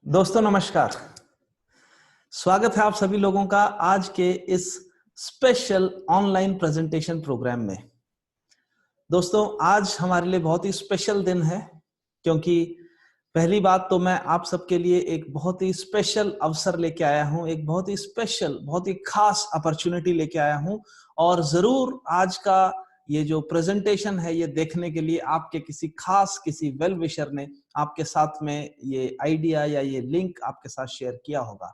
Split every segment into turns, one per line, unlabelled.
दोस्तों नमस्कार। स्वागत है आप सभी लोगों का आज के इस स्पेशल ऑनलाइन प्रेजेंटेशन प्रोग्राम में। दोस्तों आज हमारे लिए बहुत ही स्पेशल दिन है, क्योंकि पहली बात तो मैं आप सबके लिए एक बहुत ही स्पेशल अवसर लेके आया हूं, एक बहुत ही स्पेशल, बहुत ही खास अपॉर्चुनिटी लेके आया हूं। और जरूर आज का ये जो प्रेजेंटेशन है ये देखने के लिए आपके किसी वेल विशर ने आपके साथ में ये आइडिया या ये लिंक आपके साथ शेयर किया होगा।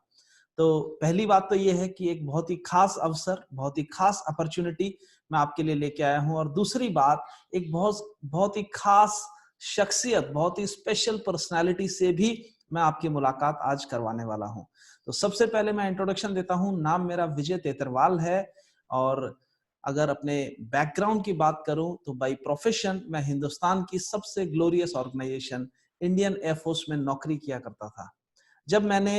तो पहली बात तो ये है कि एक बहुत ही खास अवसर, बहुत ही खास अपॉर्चुनिटी मैं आपके लिए लेके आया हूं। और दूसरी बात, एक बहुत बहुत ही खास शख्सियत, बहुत ही स्पेशल पर्सनालिटी से भी मैं आपकी मुलाकात आज करवाने वाला हूं। तो सबसे पहले मैं इंट्रोडक्शन देता हूं। नाम मेरा विजय तेतरवाल है, और अगर अपने बैकग्राउंड की बात करूं तो बाय प्रोफेशन मैं हिंदुस्तान की सबसे ग्लोरियस ऑर्गेनाइजेशन इंडियन एयरफोर्स में नौकरी किया करता था। जब मैंने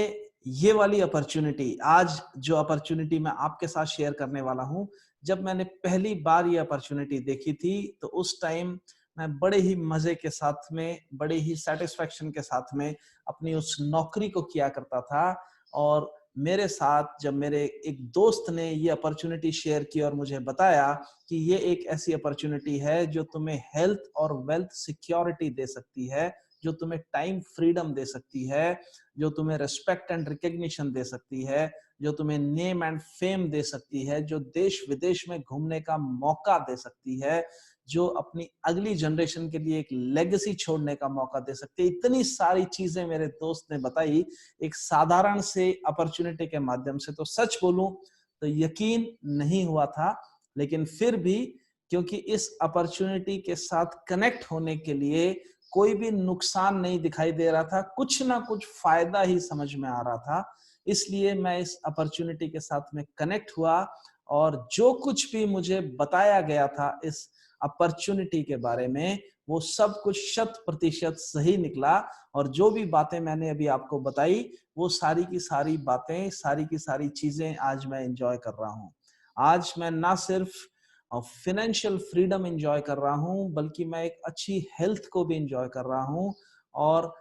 ये वाली अपॉर्चुनिटी, आज जो अपॉर्चुनिटी मैं आपके साथ शेयर करने वाला हूं, जब मैंने पहली बार ये अपॉर्चुनिटी देखी थी तो उस टाइम मैं बड़े ही मजे के साथ में, बड़े ही सेटिस्फेक्शन के साथ में अपनी उस नौकरी को किया करता था। और मेरे साथ जब मेरे एक दोस्त ने ये अपॉर्चुनिटी शेयर की और मुझे बताया कि ये एक ऐसी अपॉर्चुनिटी है जो तुम्हें हेल्थ और वेल्थ सिक्योरिटी दे सकती है, जो तुम्हें टाइम फ्रीडम दे सकती है, जो तुम्हें रिस्पेक्ट एंड रिकग्निशन दे सकती है, जो तुम्हें नेम एंड फेम दे सकती है, जो देश विदेश में घूमने का मौका दे सकती है, जो अपनी अगली जनरेशन के लिए एक लेगेसी छोड़ने का मौका दे सकती है। इतनी सारी चीजें मेरे दोस्त ने बताई एक साधारण से अपॉर्चुनिटी के माध्यम से। तो सच बोलूं तो यकीन नहीं हुआ था, लेकिन फिर भी क्योंकि इस अपॉर्चुनिटी के साथ कनेक्ट होने के लिए कोई भी नुकसान नहीं दिखाई दे रहा था, कुछ ना कुछ फायदा ही समझ में आ रहा था, इसलिए मैं इस अपॉर्चुनिटी के साथ में कनेक्ट हुआ। और जो कुछ भी मुझे बताया गया था इस अपॉर्चुनिटी के बारे में, वो सब कुछ 100% सही निकला। और जो भी बातें मैंने अभी आपको बताई, वो सारी की सारी बातें, सारी की सारी चीजें आज मैं एंजॉय कर रहा हूं। आज मैं ना सिर्फ फाइनेंशियल फ्रीडम एंजॉय कर रहा हूं, बल्कि मैं एक अच्छी हेल्थ को भी एंजॉय कर रहा हूं। और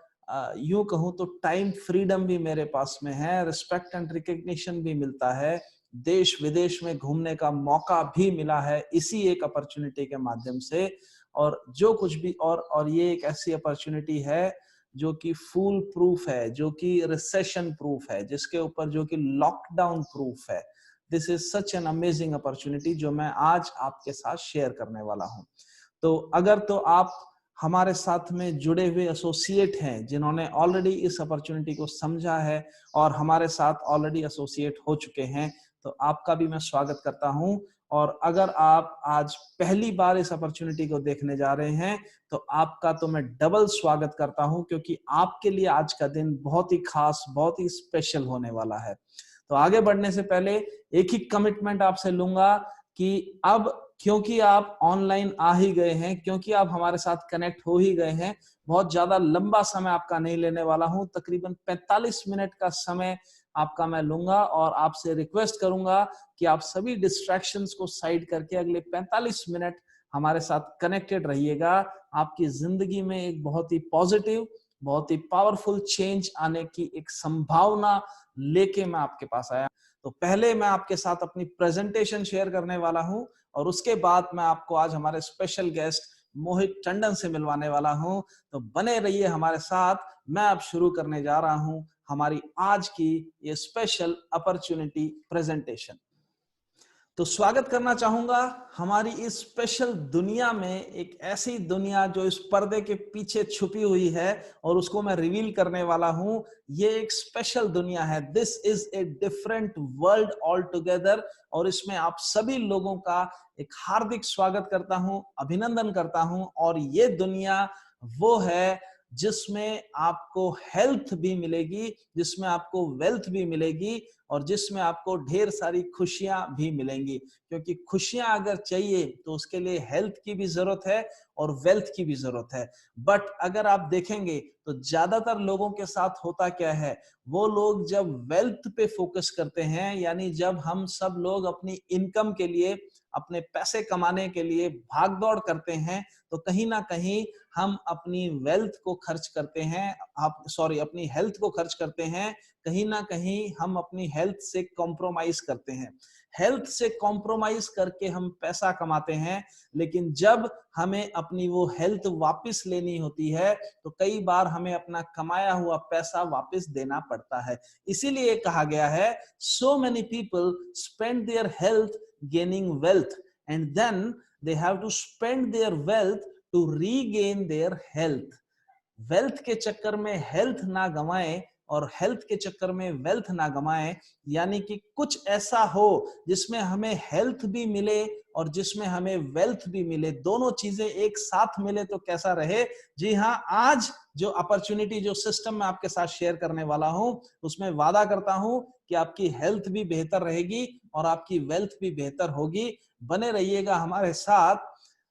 यूं कहूं तो टाइम फ्रीडम भी मेरे पास में है, रिस्पेक्ट एंड रिकग्निशन भी मिलता है, देश विदेश में घूमने का मौका भी मिला है इसी एक अपॉर्चुनिटी के माध्यम से। और जो कुछ भी, और ये एक ऐसी अपॉर्चुनिटी है जो कि फूल प्रूफ है, जो कि रिसेशन प्रूफ है, जिसके ऊपर जो कि लॉकडाउन प्रूफ है। This is such an amazing opportunity जो मैं आज आपके साथ शेयर करने वाला हूं। तो अगर तो आप हमारे साथ में जुड़े हुए एसोसिएट हैं, जिन्होंने ऑलरेडी इस अपॉर्चुनिटी को समझा है और हमारे साथ ऑलरेडी एसोसिएट हो चुके हैं, तो आपका भी मैं स्वागत करता हूं। और अगर आप आज पहली बार इस अपॉर्चुनिटी को देखने जा रहे हैं, तो आपका तो मैं डबल स्वागत करता हूं, क्योंकि आपके लिए आज का दिन बहुत ही खास, बहुत ही स्पेशल होने वाला है। तो आगे बढ़ने से पहले एक ही कमिटमेंट आपसे लूंगा कि अब क्योंकि आप ऑनलाइन आ ही गए हैं, क्योंकि आप हमारे साथ कनेक्ट हो ही गए हैं, बहुत ज्यादा लंबा समय आपका नहीं लेने वाला हूं। तकरीबन 45 मिनट का समय आपका मैं लूंगा और आपसे रिक्वेस्ट करूंगा कि आप सभी डिस्ट्रैक्शंस को साइड करके अगले 45 मिनट हमारे साथ कनेक्टेड रहिएगा। आपकी जिंदगी में एक बहुत ही पॉजिटिव, बहुत ही पावरफुल चेंज आने की एक संभावना लेके मैं आपके पास आया। तो पहले मैं आपके साथ अपनी प्रेजेंटेशन शेयर करने वाला हूं, और उसके बाद मैं आपको आज हमारे स्पेशल गेस्ट मोहित टंडन से मिलवाने वाला हूं। तो बने रहिए हमारे साथ। मैं अब शुरू करने जा रहा हूं हमारी आज की ये स्पेशल अपॉर्चुनिटी प्रेजेंटेशन। तो स्वागत करना चाहूंगा हमारी इस स्पेशल दुनिया में, एक ऐसी दुनिया जो इस पर्दे के पीछे छुपी हुई है और उसको मैं रिवील करने वाला हूं। ये एक स्पेशल दुनिया है, this is a different world all together. और इसमें आप सभी लोगों का एक हार्दिक स्वागत करता हूं, अभिनंदन करता हूं। और ये दुनिया वो है जिसमें आपको हेल्थ भी मिलेगी, जिसमें आपको वेल्थ भी मिलेगी, और जिसमें आपको ढेर सारी खुशियां भी मिलेंगी। क्योंकि खुशियां अगर चाहिए तो उसके लिए हेल्थ की भी जरूरत है और वेल्थ की भी जरूरत है। बट अगर आप देखेंगे तो ज्यादातर लोगों के साथ होता क्या है, वो लोग जब वेल्थ पे फोकस करते हैं, यानी जब हम सब लोग अपनी इनकम के लिए, अपने पैसे कमाने के लिए भाग दौड़ करते हैं, तो कहीं ना कहीं हम अपनी वेल्थ को खर्च करते हैं, अपनी हेल्थ को खर्च करते हैं, कहीं ना कहीं हम अपनी हेल्थ से कॉम्प्रोमाइज करते हैं। हेल्थ से कॉम्प्रोमाइज करके हम पैसा कमाते हैं, लेकिन जब हमें अपनी वो हेल्थ वापस लेनी होती है तो कई बार हमें अपना कमाया हुआ पैसा वापस देना पड़ता है। इसीलिए कहा गया है, so many people spend their health gaining wealth and then they have to spend their wealth to regain their health। Wealth के चक्कर में हेल्थ ना गंवाएं और हेल्थ के चक्कर में वेल्थ ना गंवाएं, यानी कि कुछ ऐसा हो जिसमें हमें हेल्थ भी मिले और जिसमें हमें वेल्थ भी मिले, दोनों चीजें एक साथ मिले तो कैसा रहे। जी हाँ, आज जो अपॉर्चुनिटी, जो सिस्टम मैं आपके साथ शेयर करने वाला हूं, उसमें वादा करता हूं कि आपकी हेल्थ भी बेहतर रहेगी और आपकी वेल्थ भी बेहतर होगी। बने रहिएगा हमारे साथ।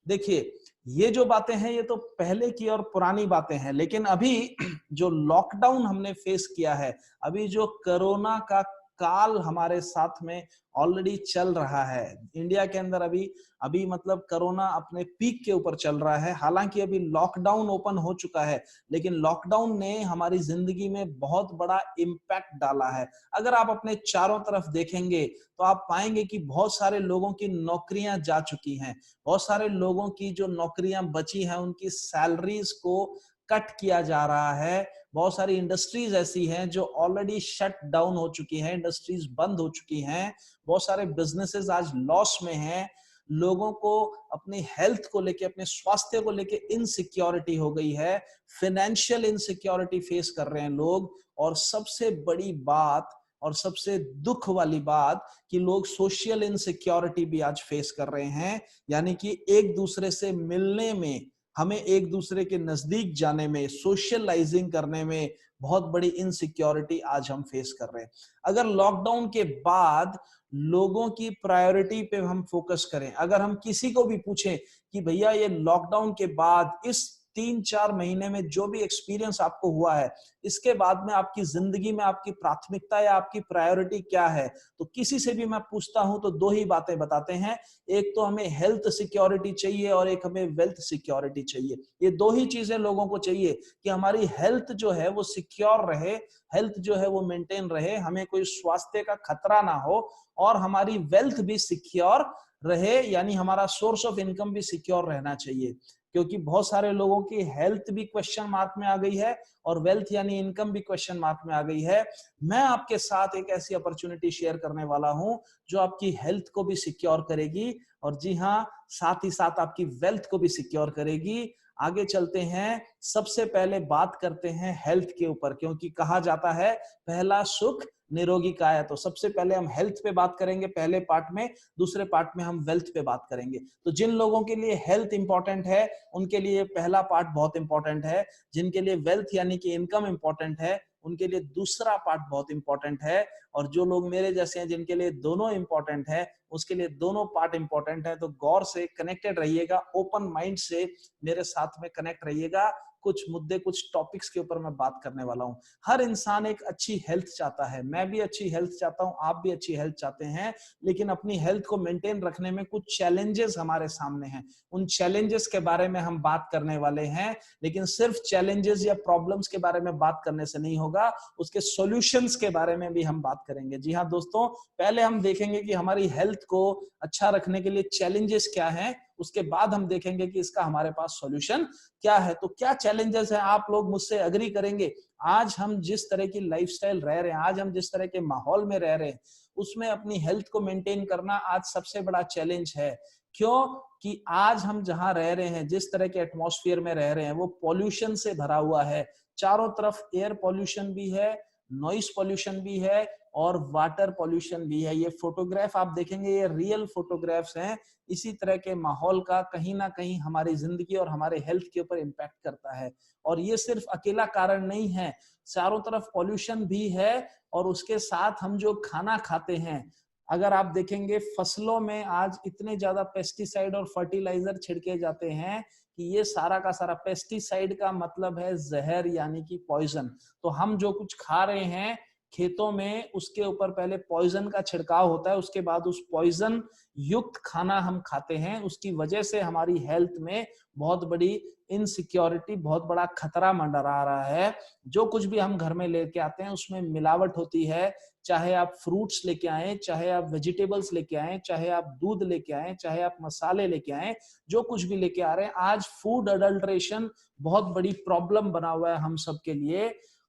देखिए, ये जो बातें हैं ये तो पहले की और पुरानी बातें हैं, लेकिन अभी जो लॉकडाउन हमने फेस किया है, अभी जो कोरोना का काल हमारे साथ में ऑलरेडी चल रहा है इंडिया के अंदर, अभी अभी मतलब कोरोना अपने पीक के ऊपर चल रहा है। हालांकि अभी लॉकडाउन ओपन हो चुका है, लेकिन लॉकडाउन ने हमारी जिंदगी में बहुत बड़ा इम्पैक्ट डाला है। अगर आप अपने चारों तरफ देखेंगे तो आप पाएंगे कि बहुत सारे लोगों की नौकरियां जा चुकी हैं, बहुत सारे लोगों की जो नौकरियां बची हैं उनकी सैलरीज को कट किया जा रहा है। बहुत सारी इंडस्ट्रीज ऐसी हैं जो ऑलरेडी शट डाउन हो चुकी हैं, इंडस्ट्रीज बंद हो चुकी हैं, बहुत सारे बिजनेसेस आज लॉस में हैं। लोगों को अपनी हेल्थ को लेके, अपने स्वास्थ्य को लेके इनसिक्योरिटी हो गई है, फाइनेंशियल इनसिक्योरिटी फेस कर रहे हैं लोग। और सबसे बड़ी बात और सबसे दुख वाली बात कि लोग सोशल इनसिक्योरिटी भी आज फेस कर रहे हैं, यानी कि एक दूसरे से मिलने में, हमें एक दूसरे के नजदीक जाने में, सोशलाइजिंग करने में बहुत बड़ी इनसिक्योरिटी आज हम फेस कर रहे हैं। अगर लॉकडाउन के बाद लोगों की प्रायोरिटी पे हम फोकस करें, अगर हम किसी को भी पूछें कि भैया ये लॉकडाउन के बाद इस 3-4 महीने में जो भी एक्सपीरियंस आपको हुआ है, इसके बाद में आपकी जिंदगी में आपकी प्राथमिकता या आपकी प्रायोरिटी क्या है, तो किसी से भी मैं पूछता हूं तो दो ही बातें बताते हैं। एक तो हमें हेल्थ सिक्योरिटी चाहिए और एक हमें वेल्थ सिक्योरिटी चाहिए। ये दो ही चीजें लोगों को चाहिए कि हमारी हेल्थ जो है वो सिक्योर रहे, हेल्थ जो है वो मेंटेन रहे, हमें कोई स्वास्थ्य का खतरा ना हो, और हमारी वेल्थ भी सिक्योर रहे, यानी हमारा सोर्स ऑफ इनकम भी सिक्योर रहना चाहिए। क्योंकि बहुत सारे लोगों की हेल्थ भी क्वेश्चन मार्क में आ गई है और वेल्थ यानी इनकम भी क्वेश्चन मार्क में आ गई है। मैं आपके साथ एक ऐसी अपॉर्चुनिटी शेयर करने वाला हूं जो आपकी हेल्थ को भी सिक्योर करेगी और जी हां, साथ ही साथ आपकी वेल्थ को भी सिक्योर करेगी। आगे चलते हैं, सबसे पहले बात करते हैं हेल्थ के ऊपर, क्योंकि कहा जाता है पहला सुख निरोगी काया। तो सबसे पहले हम हेल्थ पे बात करेंगे पहले पार्ट में, दूसरे पार्ट में हम वेल्थ पे बात करेंगे। तो जिन लोगों के लिए हेल्थ इंपॉर्टेंट है उनके लिए पहला पार्ट बहुत इंपॉर्टेंट है, जिनके लिए वेल्थ यानी कि इनकम इंपॉर्टेंट है उनके लिए दूसरा पार्ट बहुत इंपॉर्टेंट है, और जो लोग मेरे जैसे हैं जिनके लिए दोनों इंपॉर्टेंट है उसके लिए दोनों पार्ट इंपॉर्टेंट है। तो गौर से कनेक्टेड रहिएगा, ओपन माइंड से मेरे साथ में कनेक्ट रहिएगा। कुछ मुद्दे, कुछ टॉपिक्स के ऊपर मैं बात करने वाला हूं। हर इंसान एक अच्छी हेल्थ चाहता है, मैं भी अच्छी हेल्थ चाहता हूं, आप भी अच्छी हेल्थ चाहते हैं, लेकिन अपनी हेल्थ को मेंटेन रखने में कुछ चैलेंजेस हमारे सामने हैं। उन चैलेंजेस के बारे में हम बात करने वाले हैं, लेकिन सिर्फ चैलेंजेस या प्रॉब्लम्स के बारे में बात करने से नहीं होगा, उसके सॉल्यूशंस के बारे में भी हम बात करेंगे। जी हाँ दोस्तों, पहले हम देखेंगे कि हमारी हेल्थ को अच्छा रखने के लिए चैलेंजेस क्या हैं, उसके बाद हम देखेंगे कि इसका हमारे पास सॉल्यूशन क्या है। तो क्या चैलेंजेस हैं, आप लोग मुझसे एग्री करेंगे। आज हम जिस तरह की लाइफस्टाइल रह रहे हैं, आज हम जिस तरह के माहौल में रह रहे हैं, उसमें अपनी हेल्थ को मेंटेन करना आज सबसे बड़ा चैलेंज है। क्यों? कि आज हम जहां रह रहे हैं, जिस तरह के एटमॉस्फेयर में रह रहे हैं, वो पॉल्यूशन से भरा हुआ है। चारों तरफ एयर पॉल्यूशन भी है, नॉइस पॉल्यूशन भी है और वाटर पॉल्यूशन भी है। ये फोटोग्राफ आप देखेंगे, ये रियल फोटोग्राफ्स हैं। इसी तरह के माहौल का कहीं ना कहीं हमारी जिंदगी और हमारे हेल्थ के ऊपर इम्पैक्ट करता है। और ये सिर्फ अकेला कारण नहीं है, चारों तरफ पॉल्यूशन भी है और उसके साथ हम जो खाना खाते हैं, अगर आप देखेंगे फसलों में आज इतने ज्यादा पेस्टिसाइड और फर्टिलाइजर छिड़के जाते हैं कि ये सारा का सारा, पेस्टिसाइड का मतलब है जहर यानी कि पॉइजन। तो हम जो कुछ खा रहे हैं, खेतों में उसके ऊपर पहले पॉइजन का छिड़काव होता है, उसके बाद उस पॉइजन युक्त खाना हम खाते हैं। उसकी वजह से हमारी हेल्थ में बहुत बड़ी इनसिक्योरिटी, बहुत बड़ा खतरा मंडरा रहा है। जो कुछ भी हम घर में लेके आते हैं उसमें मिलावट होती है, चाहे आप फ्रूट्स लेके आए, चाहे आप वेजिटेबल्स लेके आए, चाहे आप दूध लेके आए, चाहे आप मसाले लेके आए, जो कुछ भी लेके आ रहे हैं, आज फूड अडल्ट्रेशन बहुत बड़ी प्रॉब्लम बना हुआ है हम सब के लिए।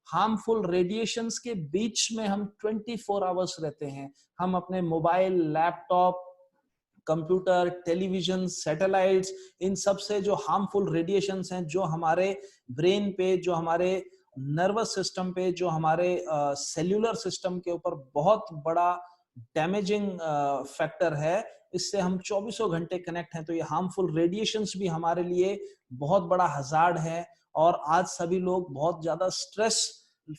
हार्मफुल रेडिएशंस के बीच में हम 24 आवर्स रहते हैं। हम अपने mobile, laptop, computer, television, satellites, इन सब से जो हार्मफुल रेडिएशंस हैं, जो हमारे ब्रेन पे, जो हमारे नर्वस सिस्टम पे, जो हमारे सेल्यूलर सिस्टम के ऊपर बहुत बड़ा डैमेजिंग फैक्टर है, इससे हम 24 घंटे कनेक्ट हैं। तो ये हार्मफुल रेडिएशंस भी हमारे लिए बहुत बड़ा हजार्ड है। और आज सभी लोग बहुत ज्यादा स्ट्रेस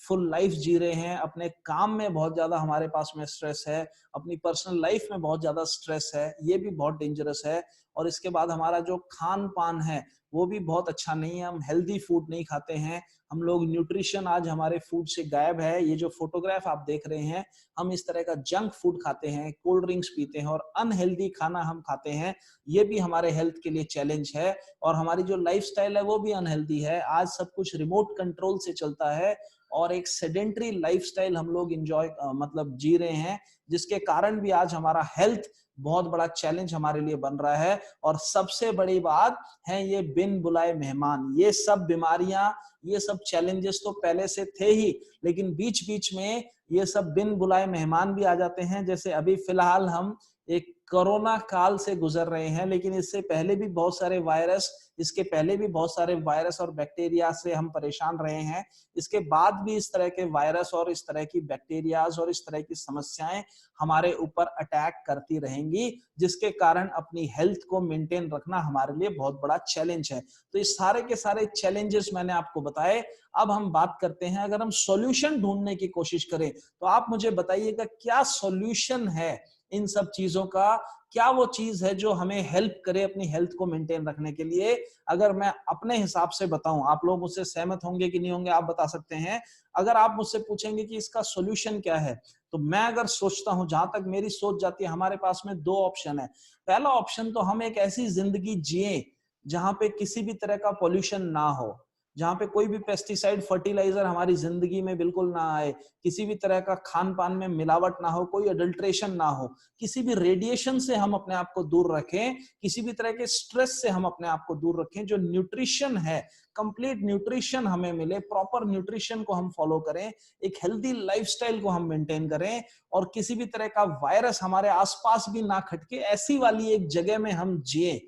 फुल लाइफ जी रहे हैं। अपने काम में बहुत ज्यादा हमारे पास में स्ट्रेस है, अपनी पर्सनल लाइफ में बहुत ज्यादा स्ट्रेस है, ये भी बहुत डेंजरस है। और इसके बाद हमारा जो खान पान है वो भी बहुत अच्छा नहीं है। हम हेल्दी फूड नहीं खाते हैं, हम लोग न्यूट्रिशन आज हमारे फूड से गायब है। ये जो फोटोग्राफ आप देख रहे हैं, हम इस तरह का जंक फूड खाते हैं, कोल्ड ड्रिंक्स पीते हैं और अनहेल्दी खाना हम खाते हैं। ये भी हमारे हेल्थ के लिए चैलेंज है। और हमारी जो लाइफस्टाइल है वो भी अनहेल्दी है। आज सब कुछ रिमोट कंट्रोल से चलता है और एक सेडेंटरी लाइफस्टाइल हम लोग एंजॉय मतलब जी रहे हैं, जिसके कारण भी आज हमारा हेल्थ बहुत बड़ा चैलेंज हमारे लिए बन रहा है। और सबसे बड़ी बात है ये बिन बुलाए मेहमान। ये सब बीमारियां, ये सब चैलेंजेस तो पहले से थे ही, लेकिन बीच बीच में ये सब बिन बुलाए मेहमान भी आ जाते हैं। जैसे अभी फिलहाल हम एक कोरोना काल से गुजर रहे हैं, लेकिन इससे पहले भी बहुत सारे वायरस, इसके पहले भी बहुत सारे वायरस और बैक्टीरिया से हम परेशान रहे हैं। इसके बाद भी इस तरह के वायरस और इस तरह की बैक्टीरियाज और इस तरह की समस्याएं हमारे ऊपर अटैक करती रहेंगी, जिसके कारण अपनी हेल्थ को मेंटेन रखना हमारे लिए बहुत बड़ा चैलेंज है। तो इस सारे के सारे चैलेंजेस मैंने आपको बताए। अब हम बात करते हैं, अगर हम सॉल्यूशन ढूंढने की कोशिश करें तो आप मुझे बताइएगा क्या सॉल्यूशन है इन सब चीजों का। क्या वो चीज है जो हमें हेल्प करे अपनी हेल्थ को मेंटेन रखने के लिए। अगर मैं अपने हिसाब से बताऊं, आप लोग मुझसे सहमत होंगे कि नहीं होंगे आप बता सकते हैं। अगर आप मुझसे पूछेंगे कि इसका सॉल्यूशन क्या है, तो मैं अगर सोचता हूं, जहां तक मेरी सोच जाती है, हमारे पास में दो ऑप्शन है। पहला ऑप्शन तो हम एक ऐसी जिंदगी जिए जहां पे किसी भी तरह का पॉल्यूशन ना हो, जहां पे कोई भी पेस्टिसाइड, फर्टिलाइजर हमारी जिंदगी में बिल्कुल ना आए, किसी भी तरह का खान पान में मिलावट ना हो, कोई अडल्ट्रेशन ना हो, किसी भी रेडिएशन से हम अपने आप को दूर रखें, किसी भी तरह के स्ट्रेस से हम अपने आप को दूर रखें। जो न्यूट्रिशन है, कंप्लीट न्यूट्रिशन हमें मिले, प्रॉपर न्यूट्रिशन को हम फॉलो करें, एक हेल्दी लाइफस्टाइल को हम मेंटेन करें और किसी भी तरह का वायरस हमारे आसपास भी ना खटके, ऐसी वाली एक जगह में हम जिए।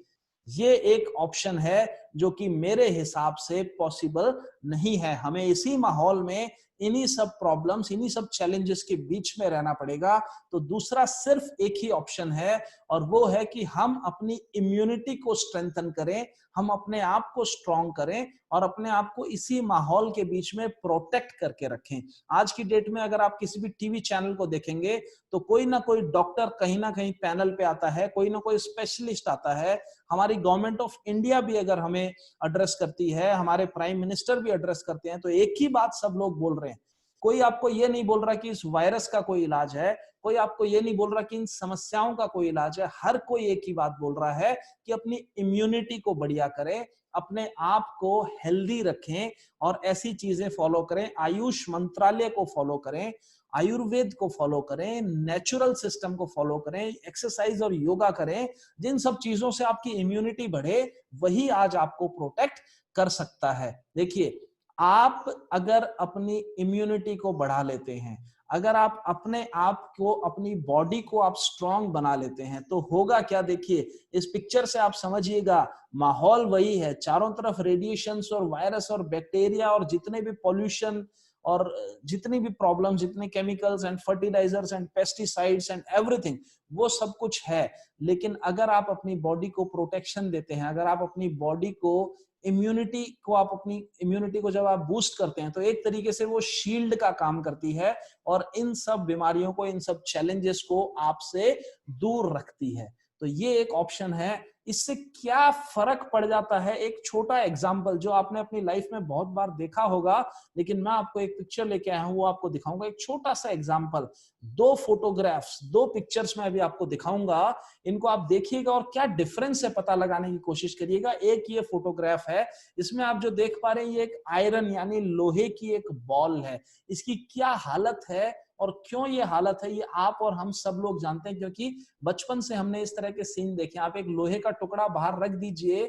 ये एक ऑप्शन है जो कि मेरे हिसाब से पॉसिबल नहीं है। हमें इसी माहौल में इन्हीं सब प्रॉब्लम्स, इन्हीं सब चैलेंजेस के बीच में रहना पड़ेगा। तो दूसरा सिर्फ एक ही ऑप्शन है और वो है कि हम अपनी इम्यूनिटी को स्ट्रेंथन करें, हम अपने आप को स्ट्रॉन्ग करें और अपने आप को इसी माहौल के बीच में प्रोटेक्ट करके रखें। आज की डेट में अगर आप किसी भी टीवी चैनल को देखेंगे तो कोई ना कोई डॉक्टर कहीं ना कहीं पैनल पे आता है, कोई ना कोई स्पेशलिस्ट आता है। हमारी गवर्नमेंट ऑफ इंडिया भी अगर हमें एड्रेस करती है, हमारे प्राइम मिनिस्टर भी एड्रेस करते हैं, तो एक ही बात सब लोग बोल रहे हैं। कोई आपको ये नहीं बोल रहा कि इस वायरस का कोई इलाज है, कोई आपको ये नहीं बोल रहा कि इन समस्याओं का कोई इलाज है। हर कोई एक ही बात बोल रहा है कि अपनी इम्यूनिटी को बढ़िया करें, अपने आप को हेल्दी रखें और ऐसी चीजें फॉलो करें, आयुष मंत्रालय को फॉलो करें, आयुर्वेद को फॉलो करें, नेचुरल सिस्टम को फॉलो करें, एक्सरसाइज और योगा करें। जिन सब चीजों से आपकी इम्यूनिटी बढ़े, वही आज आपको प्रोटेक्ट कर सकता है। देखिए, आप अगर अपनी इम्यूनिटी को बढ़ा लेते हैं, अगर आप अपने आप को, अपनी बॉडी को आप स्ट्रांग बना लेते हैं, तो होगा क्या, देखिए इस पिक्चर से आप समझिएगा। माहौल वही है, चारों तरफ रेडिएशंस और वायरस और बैक्टीरिया और जितने भी पॉल्यूशन और जितनी भी प्रॉब्लम, जितने chemicals and fertilizers and pesticides and everything, वो सब कुछ है। लेकिन अगर आप अपनी बॉडी को प्रोटेक्शन देते हैं, अगर आप अपनी बॉडी को अपनी इम्यूनिटी को जब आप बूस्ट करते हैं, तो एक तरीके से वो शील्ड का काम करती है और इन सब बीमारियों को, इन सब चैलेंजेस को आपसे दूर रखती है। तो ये एक ऑप्शन है, इससे क्या फर्क पड़ जाता है, एक छोटा एग्जाम्पल जो आपने अपनी लाइफ में बहुत बार देखा होगा, लेकिन मैं आपको एक पिक्चर लेके आया हूं, वो आपको दिखाऊंगा। एक छोटा सा एग्जाम्पल, दो फोटोग्राफ्स, दो पिक्चर्स में अभी आपको दिखाऊंगा। इनको आप देखिएगा और क्या डिफरेंस है पता लगाने की कोशिश करिएगा। एक ये फोटोग्राफ है, इसमें आप जो देख पा रहे हैं ये एक आयरन यानी लोहे की एक बॉल है। इसकी क्या हालत है और क्यों ये हालत है, ये आप और हम सब लोग जानते हैं, क्योंकि बचपन से हमने इस तरह के सीन देखे। आप एक लोहे का टुकड़ा बाहर रख दीजिए,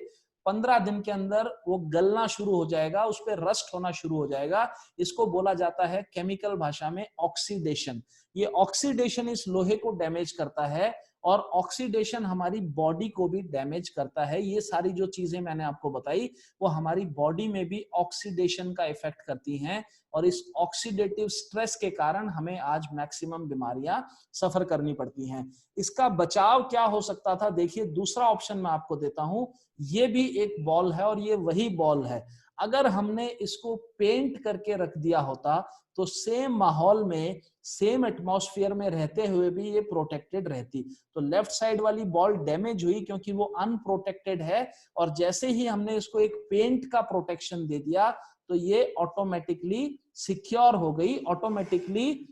15 दिन के अंदर वो गलना शुरू हो जाएगा, उस पर रस्ट होना शुरू हो जाएगा। इसको बोला जाता है केमिकल भाषा में ऑक्सीडेशन। ये ऑक्सीडेशन इस लोहे को डैमेज करता है और ऑक्सीडेशन हमारी बॉडी को भी डैमेज करता है। ये सारी जो चीजें मैंने आपको बताई वो हमारी बॉडी में भी ऑक्सीडेशन का इफेक्ट करती हैं और इस ऑक्सीडेटिव स्ट्रेस के कारण हमें आज मैक्सिमम बीमारियां सफर करनी पड़ती हैं। इसका बचाव क्या हो सकता था? देखिए, दूसरा ऑप्शन मैं आपको देता हूं। ये भी एक बॉल है और ये वही बॉल है। अगर हमने इसको पेंट करके रख दिया होता तो सेम माहौल में, सेम एटमॉस्फेयर में रहते हुए भी ये प्रोटेक्टेड रहती। तो लेफ्ट साइड वाली बॉल डैमेज हुई क्योंकि वो अनप्रोटेक्टेड है, और जैसे ही हमने इसको एक पेंट का प्रोटेक्शन दे दिया तो ये ऑटोमेटिकली सिक्योर हो गई। ऑटोमेटिकली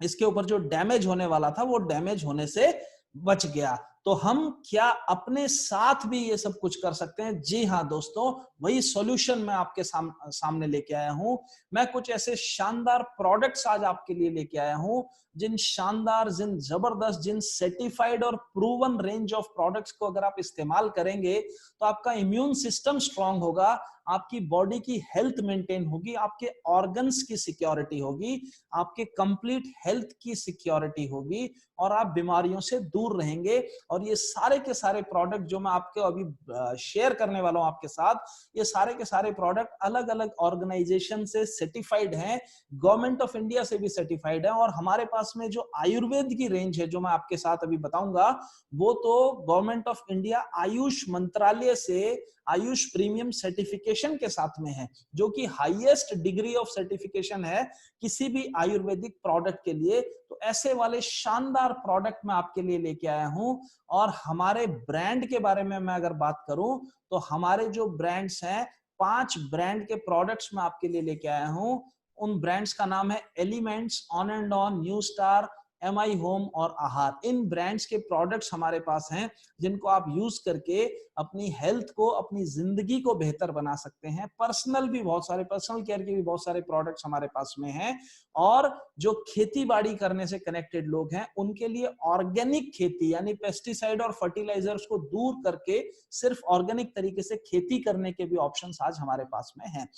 इसके ऊपर जो डैमेज होने वाला था वो डैमेज होने से बच गया। तो हम क्या अपने साथ भी ये सब कुछ कर सकते हैं? जी हाँ दोस्तों, वही सॉल्यूशन मैं आपके सामने लेके आया हूं। मैं कुछ ऐसे शानदार प्रोडक्ट्स आज आपके लिए लेके आया हूं, जिन शानदार, जिन जबरदस्त, जिन सर्टिफाइड और प्रूवन रेंज ऑफ प्रोडक्ट्स को अगर आप इस्तेमाल करेंगे तो आपका इम्यून सिस्टम स्ट्रांग होगा, आपकी बॉडी की हेल्थ मेंटेन होगी, आपके ऑर्गन्स की सिक्योरिटी होगी, आपके कंप्लीट हेल्थ की सिक्योरिटी होगी और आप बीमारियों से दूर रहेंगे। और ये सारे के सारे प्रोडक्ट जो मैं आपको अभी शेयर करने वाला हूं आपके साथ, ये सारे के सारे प्रोडक्ट अलग अलग ऑर्गेनाइजेशन से सर्टिफाइड हैं, गवर्नमेंट ऑफ इंडिया से भी सर्टिफाइड है। और हमारे पास में जो आयुर्वेद की रेंज है जो मैं आपके साथ अभी बताऊंगा, वो तो गवर्नमेंट ऑफ इंडिया आयुष मंत्रालय से आयुष प्रीमियम सर्टिफिकेशन के साथ में है, जो कि हाईएस्ट डिग्री ऑफ सर्टिफिकेशन है किसी भी आयुर्वेदिक प्रोडक्ट के लिए। तो ऐसे वाले शानदार प्रोडक्ट मैं आपके लिए लेके आया हूं। और हमारे ब्रांड के बारे में मैं अगर बात करूं तो हमारे जो ब्रांड्स हैं, 5 ब्रांड के प्रोडक्ट्स मैं आपके लिए लेके आया हूं। उन ब्रांड्स का नाम है elements, on and on, new star, MI home और आहार। इन ब्रांड्स के प्रोडक्ट्स हमारे पास हैं जिनको आप यूज करके अपनी हेल्थ को, अपनी जिंदगी को बेहतर बना सकते हैं। पर्सनल भी बहुत सारे, पर्सनल केयर के भी बहुत सारे प्रोडक्ट्स हमारे पास में हैं। और जो खेती बाड़ी करने से कनेक्टेड लोग हैं उनके लिए ऑर्गेनिक खेती यानी पेस्टिसाइड और फर्टिलाइजर्स को दूर करके सिर्फ ऑर्गेनिक तरीके से खेती करने के भी ऑप्शंस आज हमारे पास में हैं।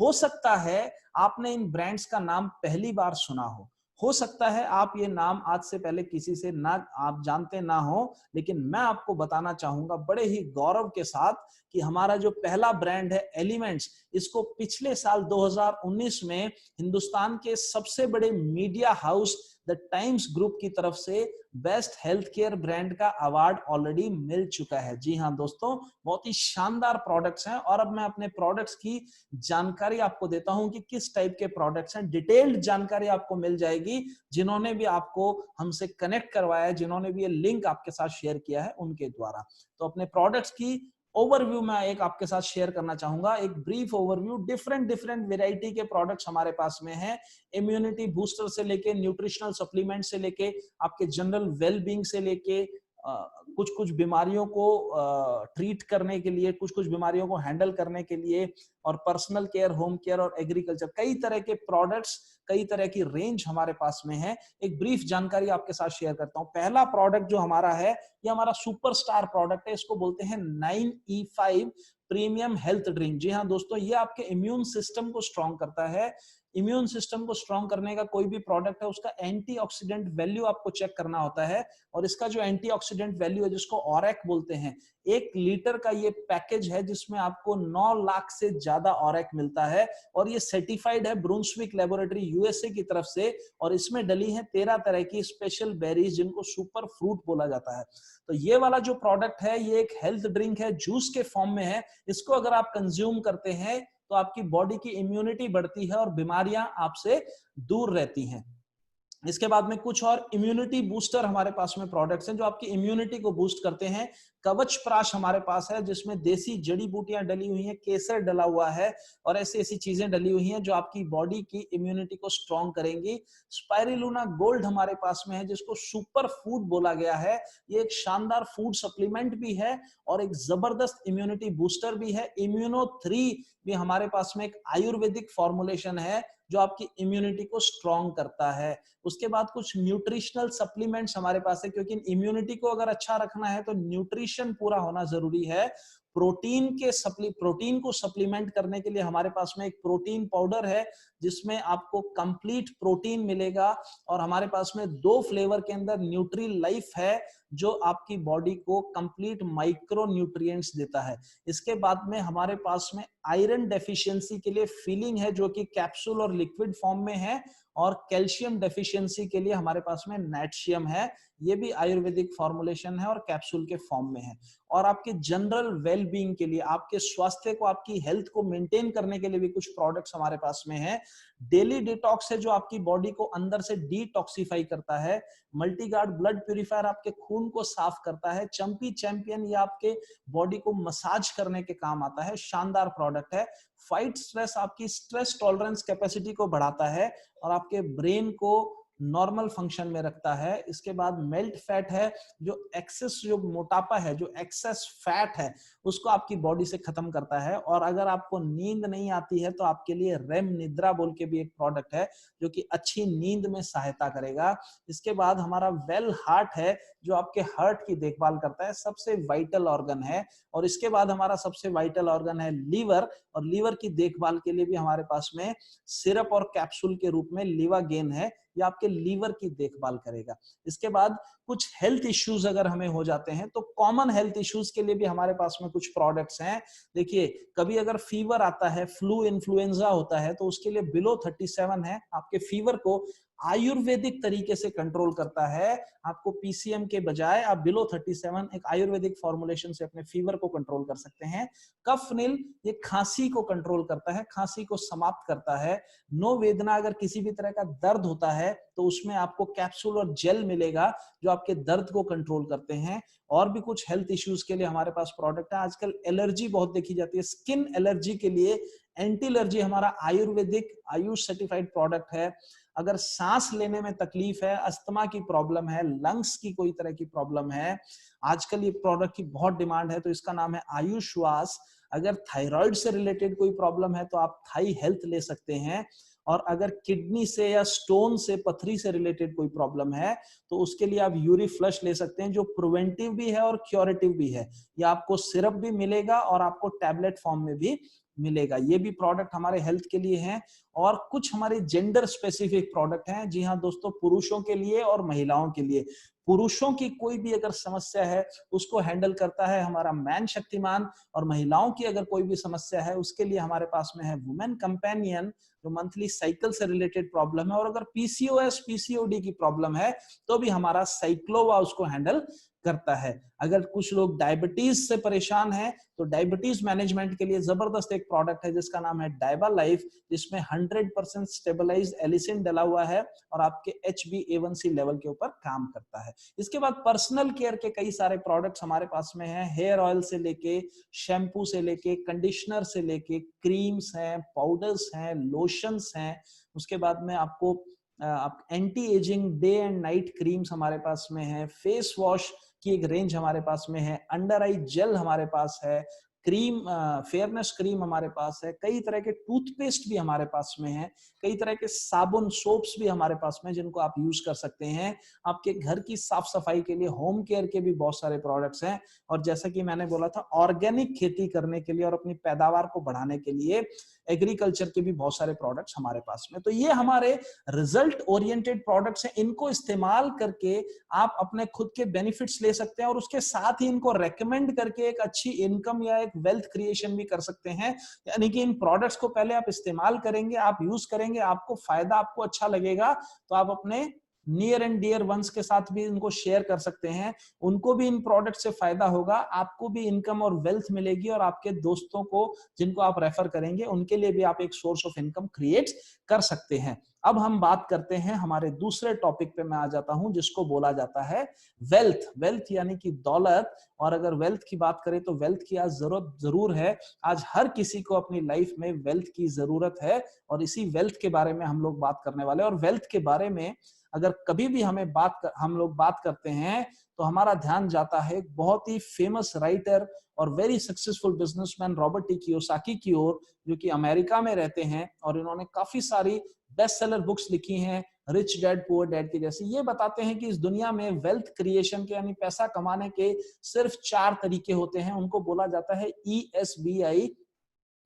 हो सकता है आपने इन ब्रांड्स का नाम पहली बार सुना हो सकता है आप ये नाम आज से पहले किसी से ना आप जानते ना हो, लेकिन मैं आपको बताना चाहूंगा बड़े ही गौरव के साथ कि हमारा जो पहला ब्रांड है एलिमेंट्स, इसको पिछले साल 2019 में हिंदुस्तान के सबसे बड़े media house the times group की तरफ से बेस्ट हेल्थ केयर ब्रांड का अवार्ड ऑलरेडी मिल चुका है। जी हाँ दोस्तों, बहुत ही शानदार प्रोडक्ट्स हैं। और अब मैं अपने प्रोडक्ट्स की जानकारी आपको देता हूं कि किस टाइप के प्रोडक्ट्स हैं। डिटेल्ड जानकारी आपको मिल जाएगी जिन्होंने भी आपको हमसे कनेक्ट करवाया है, जिन्होंने भी ये लिंक आपके साथ शेयर किया है उनके द्वारा। तो अपने प्रोडक्ट्स की ओवरव्यू मैं एक आपके साथ शेयर करना चाहूंगा, एक ब्रीफ ओवरव्यू। डिफरेंट वेराइटी के प्रोडक्ट्स हमारे पास में हैं, इम्यूनिटी बूस्टर से लेके, न्यूट्रिशनल सप्लीमेंट से लेके, आपके जनरल वेलबींग से लेके, कुछ कुछ बीमारियों को ट्रीट करने के लिए, कुछ कुछ बीमारियों को हैंडल करने के लिए, और पर्सनल केयर, होम केयर और एग्रीकल्चर, कई तरह के प्रोडक्ट्स, कई तरह की रेंज हमारे पास में है। एक ब्रीफ जानकारी आपके साथ शेयर करता हूं। पहला प्रोडक्ट जो हमारा है, ये हमारा सुपरस्टार प्रोडक्ट है, इसको बोलते हैं 9E5 प्रीमियम हेल्थ ड्रिंक। जी हाँ दोस्तों, ये आपके इम्यून सिस्टम को स्ट्रॉन्ग करता है। इम्यून सिस्टम को स्ट्रॉन्ग करने का कोई भी प्रोडक्ट है, उसका एंटीऑक्सीडेंट वैल्यू आपको चेक करना होता है। और इसका जो एंटीऑक्सीडेंट वैल्यू है, जिसको ऑरेक बोलते हैं, 1 लीटर का ये पैकेज है जिसमें आपको 9 लाख से ज्यादा ऑरेक मिलता है। और ये सर्टिफाइड है ब्रूंसविक लेबोरेटरी यूएसए की तरफ से। और इसमें डली है 13 तरह की स्पेशल बेरीज जिनको सुपर फ्रूट बोला जाता है। तो ये वाला जो प्रोडक्ट है, ये एक हेल्थ ड्रिंक है, जूस के फॉर्म में है। इसको अगर आप कंज्यूम करते हैं तो आपकी बॉडी की इम्यूनिटी बढ़ती है और बीमारियां आपसे दूर रहती हैं। इसके बाद में कुछ और इम्यूनिटी बूस्टर हमारे पास में प्रोडक्ट्स हैं जो आपकी इम्यूनिटी को बूस्ट करते हैं। कवच प्राश हमारे पास है जिसमें देसी जड़ी बूटियां डली हुई हैं, केसर डला हुआ है और ऐसी ऐसी चीजें डली हुई हैं जो आपकी बॉडी की इम्यूनिटी को स्ट्रॉन्ग करेंगी। स्पाइरुलिना गोल्ड हमारे पास में है जिसको सुपर फूड बोला गया है। ये एक शानदार फूड सप्लीमेंट भी है और एक जबरदस्त इम्यूनिटी बूस्टर भी है। इम्यूनो 3 भी हमारे पास में एक आयुर्वेदिक फॉर्मुलेशन है जो आपकी इम्यूनिटी को स्ट्रॉन्ग करता है। उसके बाद कुछ न्यूट्रिशनल सप्लीमेंट्स हमारे पास है, क्योंकि इम्यूनिटी को अगर अच्छा रखना है तो न्यूट्रिशन पूरा होना जरूरी है। प्रोटीन को सप्लीमेंट करने के लिए हमारे पास में एक प्रोटीन पाउडर है जिसमें आपको कंप्लीट प्रोटीन मिलेगा और हमारे पास में 2 फ्लेवर के अंदर न्यूट्री लाइफ है जो आपकी बॉडी को कंप्लीट माइक्रो न्यूट्रिएंट्स देता है। इसके बाद में हमारे पास में आयरन डेफिशिएंसी के लिए फीलिंग है जो कि कैप्सूल और लिक्विड फॉर्म में है, और कैल्शियम डेफिशिएंसी के लिए हमारे पास में नेटशियम है। ये भी आयुर्वेदिक फॉर्मुलेशन है और कैप्सूल के फॉर्म में है। और आपके जनरल वेल बीइंग के लिए, आपके स्वास्थ्य को, आपकी हेल्थ को मेंटेन करने के लिए भी कुछ प्रोडक्ट्स हमारे पास में है। डेली डिटॉक्स है जो आपकी बॉडी को अंदर से डिटॉक्सिफाई करता है। मल्टीगार्ड ब्लड प्यूरिफायर आपके खून को साफ करता है। चंपी चैंपियन ये आपके बॉडी को मसाज करने के काम आता है, शानदार प्रोडक्ट है। फाइट स्ट्रेस आपकी स्ट्रेस टॉलरेंस कैपेसिटी को बढ़ाता है और आपके ब्रेन को नॉर्मल फंक्शन में रखता है। इसके बाद मेल्ट फैट है जो एक्सेस, जो मोटापा है, जो एक्सेस फैट है उसको आपकी बॉडी से खत्म करता है। और अगर आपको नींद नहीं आती है तो आपके लिए रेम निद्रा बोल के भी एक प्रोडक्ट है जो कि अच्छी नींद में सहायता करेगा। इसके बाद हमारा वेल हार्ट है जो आपके हार्ट की देखभाल करता है, सबसे वाइटल ऑर्गन है। और इसके बाद हमारा सबसे वाइटल ऑर्गन है लीवर, और लीवर की देखभाल के लिए भी हमारे पास में सिरप और कैप्सूल के रूप में लिवागेन है, ये आपके लीवर की देखभाल करेगा। इसके बाद कुछ हेल्थ इश्यूज अगर हमें हो जाते हैं तो कॉमन हेल्थ इश्यूज के लिए भी हमारे पास में कुछ प्रोडक्ट्स हैं। देखिए, कभी अगर फीवर आता है, फ्लू इन्फ्लुएंजा होता है, तो उसके लिए बिलो 37 है, आपके फीवर को आयुर्वेदिक तरीके से कंट्रोल करता है। आपको पीसीएम के बजाय आप बिलो 37 एक आयुर्वेदिक फॉर्मुलेशन से अपने फीवर को कंट्रोल कर सकते हैं। कफ नील ये खांसी को कंट्रोल करता है, खांसी को समाप्त करता है। नो वेदना, अगर किसी भी तरह का दर्द होता है तो उसमें आपको कैप्सूल और जेल मिलेगा जो आपके दर्द को कंट्रोल करते हैं। और भी कुछ हेल्थ इश्यूज के लिए हमारे पास प्रोडक्ट है। आजकल एलर्जी बहुत देखी जाती है, स्किन एलर्जी के लिए एंटी एलर्जी हमारा आयुर्वेदिक आयुष सर्टिफाइड प्रोडक्ट है। अगर सांस लेने में तकलीफ है, अस्थमा की प्रॉब्लम है, लंग्स की कोई तरह की प्रॉब्लम है, आजकल ये प्रोडक्ट की बहुत डिमांड है, तो इसका नाम है आयुश्वास। अगर थायराइड से रिलेटेड कोई प्रॉब्लम है तो आप थाई हेल्थ ले सकते हैं। और अगर किडनी से या स्टोन से, पथरी से रिलेटेड कोई प्रॉब्लम है तो उसके लिए आप यूरी फ्लश ले सकते हैं जो प्रिवेंटिव भी है और क्योरेटिव भी है। ये आपको सिरप भी मिलेगा और आपको टैबलेट फॉर्म में भी मिलेगा। ये भी प्रोडक्ट हमारे हेल्थ के लिए हैं। और कुछ हमारे जेंडर स्पेसिफिक प्रोडक्ट हैं। जी हाँ दोस्तों, पुरुषों के लिए और महिलाओं के लिए। पुरुषों की कोई भी अगर समस्या है उसको हैंडल करता है हमारा मैन शक्तिमान, और महिलाओं की अगर कोई भी समस्या है उसके लिए हमारे पास में है वुमेन कंपेनियन जो मंथली साइकिल से रिलेटेड प्रॉब्लम है। और अगर पीसीओएस पीसीओडी की प्रॉब्लम है तो भी हमारा साइक्लोवा उसको हैंडल करता है। अगर कुछ लोग डायबिटीज से परेशान हैं तो डायबिटीज मैनेजमेंट के लिए जबरदस्त एक प्रोडक्ट है जिसका नाम है डायबा लाइफ, जिसमें 100% स्टेबलाइज्ड एलिसिन डला हुआ है और आपके HbA1c लेवल के ऊपर काम करता है। इसके बाद पर्सनल केयर के कई सारे प्रोडक्ट्स हमारे पास में हैं। हेयर ऑयल से लेके, शैम्पू से लेके, कंडीशनर से लेके, क्रीम्स हैं, पाउडर्स हैं, लोशंस हैं। उसके बाद में आपको anti ageing day and night creams हमारे पास में है। फेस वॉश की एक रेंज हमारे पास में है। अंडर आई जेल हमारे पास है। क्रीम, फेयरनेस क्रीम हमारे पास है। कई तरह के टूथपेस्ट भी हमारे पास में है। कई तरह के साबुन, सोप्स भी हमारे पास में जिनको आप यूज कर सकते हैं। आपके घर की साफ सफाई के लिए होम केयर के भी बहुत सारे प्रोडक्ट्स हैं। और जैसा कि मैंने बोला था, ऑर्गेनिक खेती करने के लिए और अपनी पैदावार को बढ़ाने के लिए एग्रीकल्चर के भी बहुत सारे प्रोडक्ट्स हमारे पास में। तो ये हमारे रिजल्ट ओरिएंटेड प्रोडक्ट्स हैं। इनको इस्तेमाल करके आप अपने खुद के बेनिफिट्स ले सकते हैं और उसके साथ ही इनको रेकमेंड करके एक अच्छी इनकम या एक वेल्थ क्रिएशन भी कर सकते हैं। यानी कि इन प्रोडक्ट्स को पहले आप इस्तेमाल करेंगे, आप यूज करेंगे, आपको फायदा, आपको अच्छा लगेगा तो आप अपने नियर एंड डियर वंस के साथ भी इनको शेयर कर सकते हैं। उनको भी इन प्रोडक्ट से फायदा होगा, आपको भी इनकम और वेल्थ मिलेगी, और आपके दोस्तों को जिनको आप रेफर करेंगे उनके लिए भी आप एक सोर्स ऑफ इनकम क्रिएट कर सकते हैं। अब हम बात करते हैं हमारे दूसरे टॉपिक पे, मैं आ जाता हूं जिसको बोला जाता है वेल्थ। वेल्थ यानी कि दौलत। और अगर वेल्थ की बात करें तो वेल्थ की आज जरूरत जरूर है। आज हर किसी को अपनी लाइफ में वेल्थ की जरूरत है और इसी वेल्थ के बारे में हम लोग बात करने वाले हैं। और वेल्थ के बारे में अगर कभी भी हम लोग बात करते हैं तो हमारा ध्यान जाता है एक बहुत ही फेमस राइटर और very successful businessman Robert T Kiyosaki की ओर, जो कि अमेरिका में रहते हैं और इन्होंने काफी सारी बेस्ट सेलर बुक्स लिखी हैं, रिच डैड पुअर डैड की जैसी। ये बताते हैं कि इस दुनिया में वेल्थ क्रिएशन के यानी पैसा कमाने के सिर्फ 4 तरीके होते हैं। उनको बोला जाता है ESBI,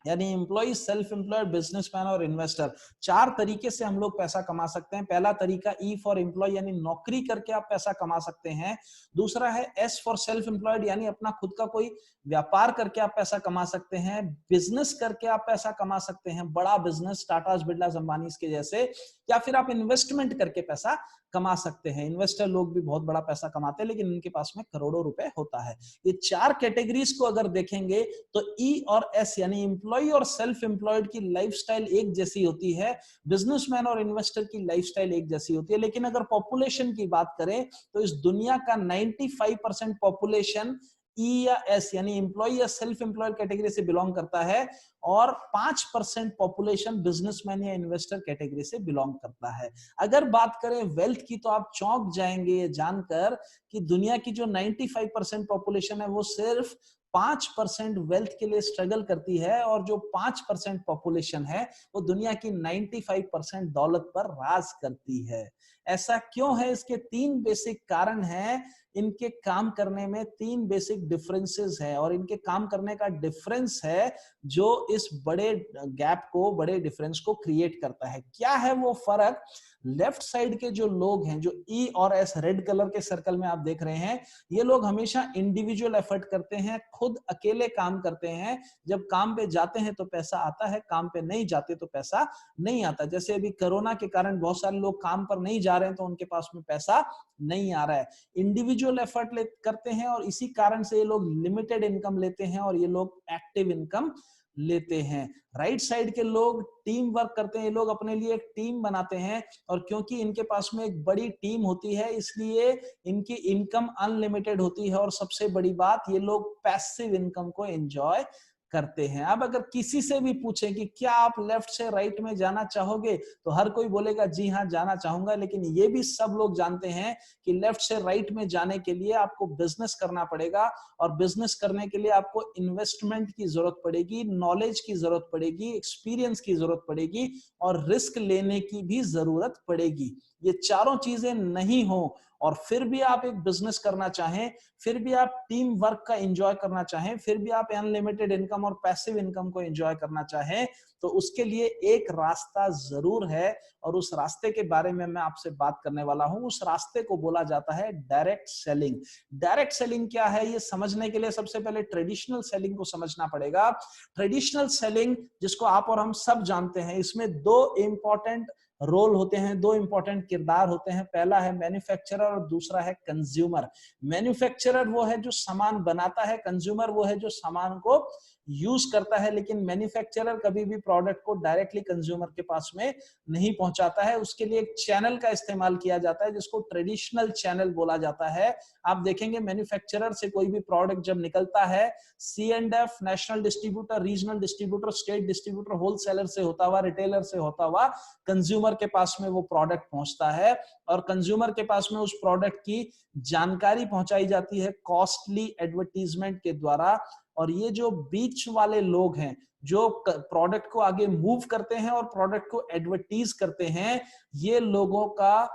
यानी एम्प्लॉय, सेल्फ एम्प्लॉयड, बिजनेसमैन और इन्वेस्टर। 4 तरीके से हम लोग पैसा कमा सकते हैं। पहला तरीका E फॉर एम्प्लॉय, यानी नौकरी करके आप पैसा कमा सकते हैं। दूसरा है S फॉर सेल्फ एम्प्लॉयड, यानी अपना खुद का कोई व्यापार करके आप पैसा कमा सकते हैं। बिजनेस करके आप पैसा कमा सकते हैं, बड़ा बिजनेस, टाटा, बिरला, अंबानी के जैसे। या फिर आप इन्वेस्टमेंट करके पैसा कमा सकते हैं। इन्वेस्टर लोग भी बहुत बड़ा पैसा कमाते हैं, लेकिन इनके पास में करोड़ों रुपए होता है। ये 4 कैटेगरीज को अगर देखेंगे तो E और S यानी एम्प्लॉय और सेल्फ एम्प्लॉयड की लाइफस्टाइल एक जैसी होती है, बिजनेसमैन और इन्वेस्टर की लाइफस्टाइल एक जैसी होती है। लेकिन अगर पॉपुलेशन की बात करें तो इस दुनिया का 95% पॉपुलेशन E या S यानी एम्प्लॉय या सेल्फ एम्प्लॉयड कैटेगरी से बिलोंग करता है और 5% पॉपुलेशन बिजनेसमैन या इन्वेस्टर कैटेगरी से बिलोंग करता है। अगर बात करें वेल्थ की तो आप चौंक जाएंगे ये जानकर कि दुनिया की जो 95% पॉपुलेशन है वो सिर्फ 5% वेल्थ के लिए स्ट्रगल करती है और जो 5% पॉपुलेशन है वो दुनिया की 95% दौलत पर राज करती है। ऐसा क्यों है? इसके 3 बेसिक कारण हैं। इनके काम करने में 3 बेसिक डिफरेंसेस हैं और इनके काम करने का डिफरेंस है जो इस बड़े गैप को, बड़े डिफरेंस को क्रिएट करता है। क्या है वो फर्क? लेफ्ट साइड के जो लोग हैं, जो E और S रेड कलर के सर्कल में आप देख रहे हैं, ये लोग हमेशा इंडिविजुअल एफर्ट करते हैं, खुद अकेले काम करते हैं। जब काम पे जाते हैं तो पैसा आता है, काम पे नहीं जाते तो पैसा नहीं आता। जैसे अभी कोरोना के कारण बहुत सारे लोग काम पर नहीं जा रहे हैं तो उनके पास में पैसा नहीं आ रहा है। इंडिविजुअल एफर्ट करते हैं और इसी कारण से ये लोग लिमिटेड इनकम लेते हैं और ये लोग एक्टिव इनकम लेते हैं। राइट साइड के लोग टीम वर्क करते हैं, ये लोग अपने लिए एक टीम बनाते हैं और क्योंकि इनके पास में एक बड़ी टीम होती है इसलिए इनकी इनकम अनलिमिटेड होती है और सबसे बड़ी बात, ये लोग पैसिव इनकम को एंजॉय करते हैं। अब अगर किसी से भी पूछें कि क्या आप लेफ्ट से राइट में जाना चाहोगे तो हर कोई बोलेगा जी हाँ जाना चाहूंगा। लेकिन ये भी सब लोग जानते हैं कि लेफ्ट से राइट में जाने के लिए आपको बिजनेस करना पड़ेगा और बिजनेस करने के लिए आपको इन्वेस्टमेंट की जरूरत पड़ेगी, नॉलेज की जरूरत पड़ेगी, एक्सपीरियंस की जरूरत पड़ेगी और रिस्क लेने की भी जरूरत पड़ेगी। ये चारों चीजें नहीं हो और फिर भी आप एक बिजनेस करना चाहें, फिर भी आप टीम वर्क का एंजॉय करना चाहें, फिर भी आप अनलिमिटेड इनकम और पैसिव इनकम को एंजॉय करना चाहें, तो उसके लिए एक रास्ता जरूर है और उस रास्ते के बारे में मैं आपसे बात करने वाला हूं। उस रास्ते को बोला जाता है डायरेक्ट सेलिंग। डायरेक्ट सेलिंग क्या है ये समझने के लिए सबसे पहले ट्रेडिशनल सेलिंग को समझना पड़ेगा। ट्रेडिशनल सेलिंग, जिसको आप और हम सब जानते हैं, इसमें 2 इंपॉर्टेंट रोल होते हैं, 2 इंपॉर्टेंट किरदार होते हैं। पहला है मैन्युफैक्चरर और दूसरा है कंज्यूमर। मैन्युफैक्चरर वो है जो सामान बनाता है, कंज्यूमर वो है जो सामान को यूज करता है। लेकिन मैन्युफैक्चरर कभी भी प्रोडक्ट को डायरेक्टली कंज्यूमर के पास में नहीं पहुंचाता है, उसके लिए एक चैनल का इस्तेमाल किया जाता है जिसको ट्रेडिशनल चैनल बोला जाता है। आप देखेंगे मैन्युफैक्चरर से कोई भी प्रोडक्ट जब निकलता है, C&F, national distributor, regional distributor, state distributor, wholesaler से होता हुआ, रिटेलर से होता हुआ कंज्यूमर के पास में वो प्रोडक्ट पहुंचता है और कंज्यूमर के पास में उस प्रोडक्ट की जानकारी पहुंचाई जाती है कॉस्टली एडवर्टीजमेंट के द्वारा। और ये जो बीच वाले लोग हैं जो प्रोडक्ट को आगे मूव करते हैं और प्रोडक्ट को एडवर्टीज करते हैं, ये लोगों का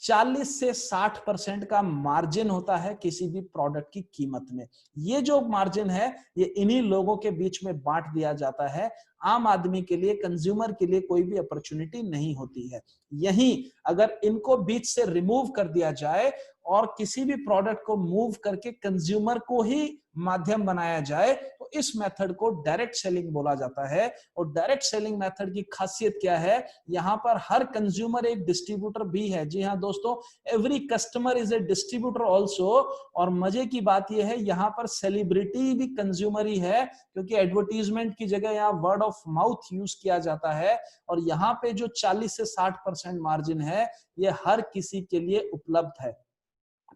40 से 60% का मार्जिन होता है किसी भी प्रोडक्ट की कीमत में। ये जो मार्जिन है ये इन्हीं लोगों के बीच में बांट दिया जाता है। आम आदमी के लिए, कंज्यूमर के लिए कोई भी अपॉर्चुनिटी नहीं होती है। यहीं अगर इनको बीच से रिमूव कर दिया जाए और किसी भी प्रोडक्ट को मूव करके कंज्यूमर को ही माध्यम बनाया जाए तो इस मेथड को डायरेक्ट सेलिंग बोला जाता है। और डायरेक्ट सेलिंग मेथड की खासियत क्या है, यहाँ पर हर कंज्यूमर एक डिस्ट्रीब्यूटर भी है। जी हाँ दोस्तों, every customer is a distributor also. और मजे की बात यह है यहाँ पर सेलिब्रिटी भी कंज्यूमर ही है, क्योंकि एडवर्टीजमेंट की जगह यहाँ वर्ड ऑफ माउथ यूज किया जाता है। और यहाँ पे जो 40 से 60% मार्जिन है ये हर किसी के लिए उपलब्ध है।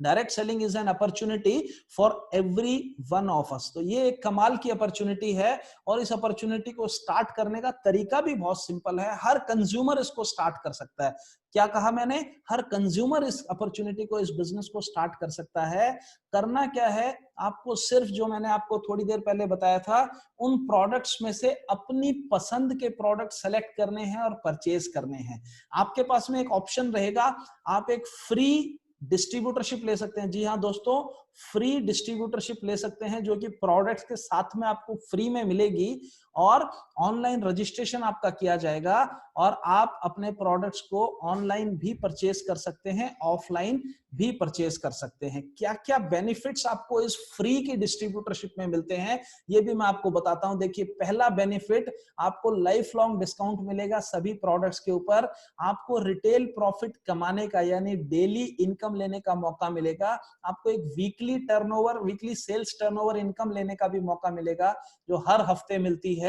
Direct selling is an opportunity for every one of us. तो ये एक कमाल की अपॉर्चुनिटी है और इस अपॉर्चुनिटी को स्टार्ट करने का तरीका भी बहुत सिंपल है। हर कंज्यूमर इसको स्टार्ट कर सकता है। क्या कहा मैंने? हर कंज्यूमर इस अपॉर्चुनिटी को, इस बिजनेस को स्टार्ट कर सकता है। करना क्या है, आपको सिर्फ जो मैंने आपको थोड़ी देर पहले बताया था उन प्रोडक्ट्स में से अपनी पसंद के प्रोडक्ट सेलेक्ट करने हैं और परचेज करने हैं। आपके पास में एक ऑप्शन रहेगा, आप एक फ्री डिस्ट्रीब्यूटरशिप ले सकते हैं। जी हाँ दोस्तों, फ्री डिस्ट्रीब्यूटरशिप ले सकते हैं जो कि प्रोडक्ट्स के साथ में आपको फ्री में मिलेगी। और ऑनलाइन रजिस्ट्रेशन आपका किया जाएगा और आप अपने प्रोडक्ट्स को ऑनलाइन भी परचेज कर सकते हैं, ऑफलाइन भी परचेज कर सकते हैं। क्या क्या बेनिफिट्स आपको इस फ्री की डिस्ट्रीब्यूटरशिप में मिलते हैं ये भी मैं आपको बताता हूं। देखिए, पहला बेनिफिट, आपको लाइफ लॉन्ग डिस्काउंट मिलेगा सभी प्रोडक्ट्स के ऊपर। आपको रिटेल प्रॉफिट कमाने का यानी डेली इनकम लेने का मौका मिलेगा। आपको एक weekly turnover, weekly sales turnover income लेने का भी मौका मिलेगा जो हर हफ्ते मिलती है।